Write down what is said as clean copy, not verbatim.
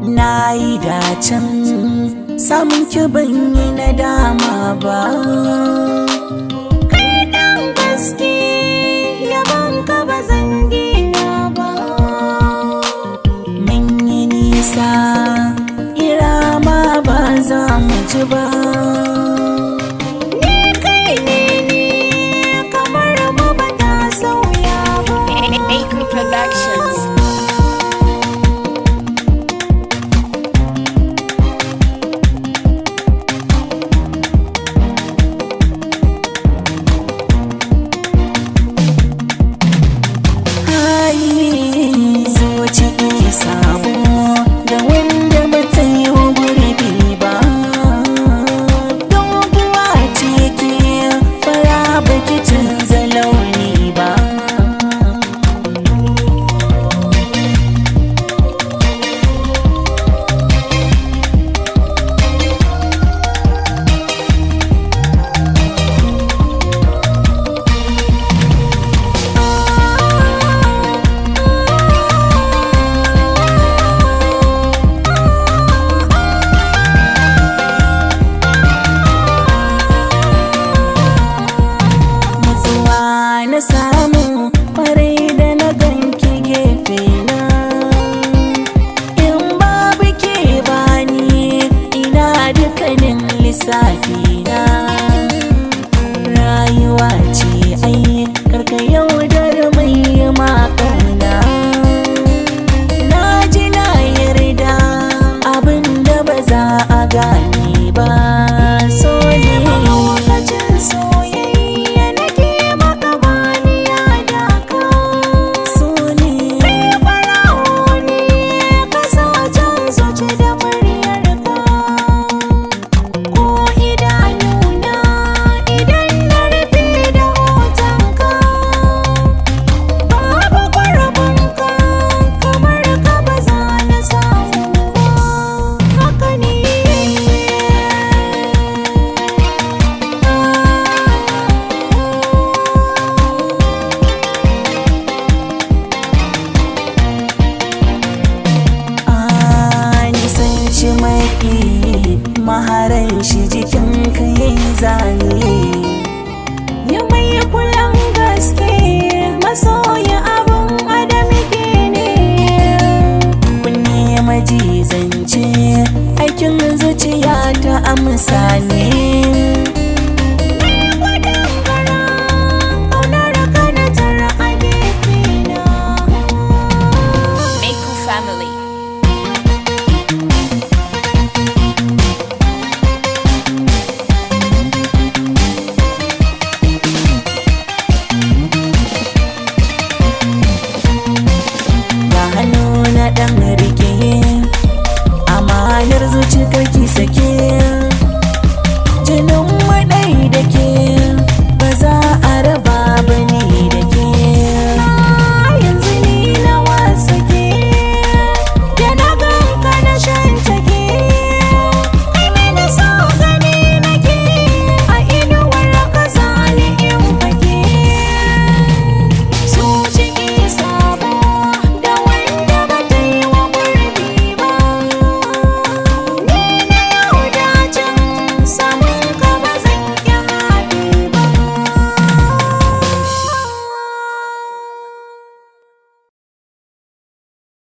na yi dacen samun ki ban yi nadama ba. Kai ɗan gaske yaban ka ba zan dina ba. Mun yi nisa irama ba za mu ji ba. Ni kai ne kamar mu ba ta sauya ba. Acre Productions. Na samu farai da na ganki gefe na, in babu ke bani ina dukkanin lissafi na. Rayuwa ce ai karka yaudar mai makona. Na ji na yarda abinda ba za a gane ba. So ne lokacin soyayya nake maka baniya da ka. so ne Kai ɓarawo ne ka sa can zuci da muryar ka. Ko idanuna idan na rufe da hoton ka. Babu gurbin ka kamar ka ba za na samu ba. Haka ne. nisanci maki maharan shi jikin ka yayi zane. Ya mai kulan gaske masoya abun adamike ne. Kun nema ji zance aikin zuciya ta amsa ne.